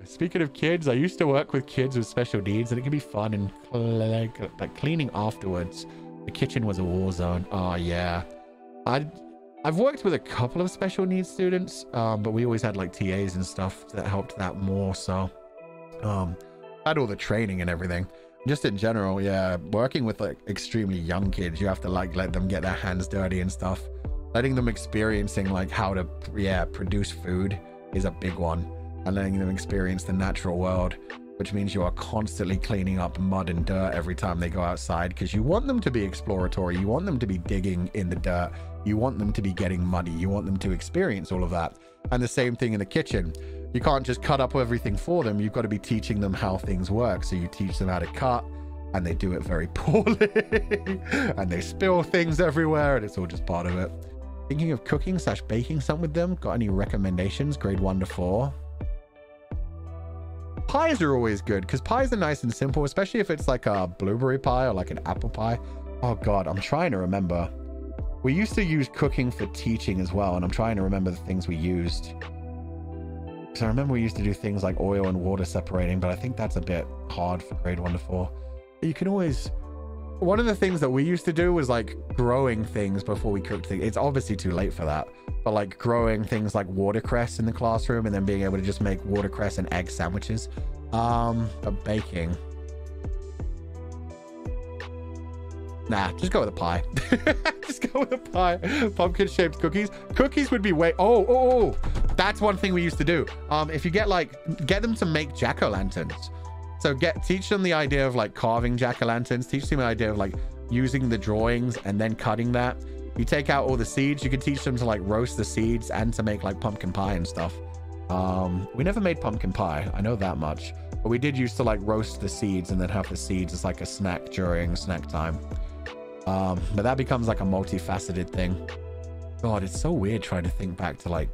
Speaking of kids, I used to work with kids with special needs, and it can be fun and like cleaning afterwards. The kitchen was a war zone. Oh yeah. I've worked with a couple of special needs students, but we always had like TAs and stuff that helped that more. So had all the training and everything. Just in general, yeah, working with like extremely young kids, you have to like let them get their hands dirty and stuff. Letting them experiencing like how to produce food is a big one, and letting them experience the natural world, which means you are constantly cleaning up mud and dirt every time they go outside, because you want them to be exploratory, you want them to be digging in the dirt, you want them to be getting muddy, you want them to experience all of that. And the same thing in the kitchen. You can't just cut up everything for them. You've got to be teaching them how things work. So you teach them how to cut, and they do it very poorly and they spill things everywhere, and it's all just part of it. Thinking of cooking / baking something with them. Got any recommendations? Grade 1 to 4. Pies are always good, because pies are nice and simple, especially if it's like a blueberry pie or like an apple pie. Oh God, I'm trying to remember. We used to use cooking for teaching as well, and I'm trying to remember the things we used. So I remember we used to do things like oil and water separating, but I think that's a bit hard for grade 1 to 4. You can always... One of the things that we used to do was like growing things before we cooked things. It's obviously too late for that, but like growing things like watercress in the classroom, and then being able to just make watercress and egg sandwiches. But baking... Nah, just go with a pie. Just go with a pie. Pumpkin-shaped cookies. Cookies would be way... Oh. That's one thing we used to do. If you get them to make jack-o'-lanterns. So teach them the idea of like carving jack-o'-lanterns. Teach them the idea of like using the drawings and then cutting that. You take out all the seeds. You can teach them to like roast the seeds and to make like pumpkin pie and stuff. We never made pumpkin pie. I know that much. But we did used to like roast the seeds and then have the seeds as like a snack during snack time. But that becomes like a multifaceted thing. God, it's so weird trying to think back to like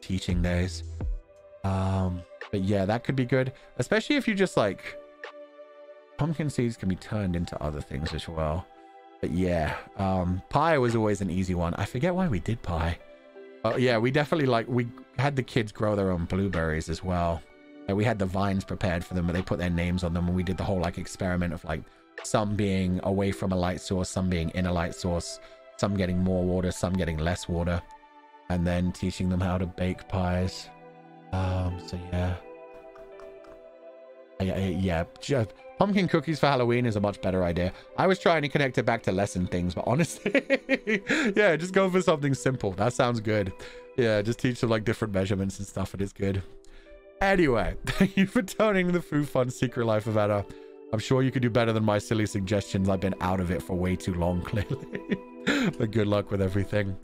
teaching days. But yeah, that could be good, especially if you just like... Pumpkin seeds can be turned into other things as well. But yeah, pie was always an easy one. I forget why we did pie. Yeah, we definitely we had the kids grow their own blueberries as well. And we had the vines prepared for them, but they put their names on them, and we did the whole like experiment of like some being away from a light source, some being in a light source, some getting more water, some getting less water, and then teaching them how to bake pies. So yeah, pumpkin cookies for Halloween is a much better idea. I was trying to connect it back to lesson things, but honestly, yeah, just go for something simple. That sounds good. Yeah, just teach them like different measurements and stuff, and it's good. Anyway, thank you for turning the Foo Fun Secret Life of Anna. I'm sure you could do better than my silly suggestions. I've been out of it for way too long, clearly. But good luck with everything.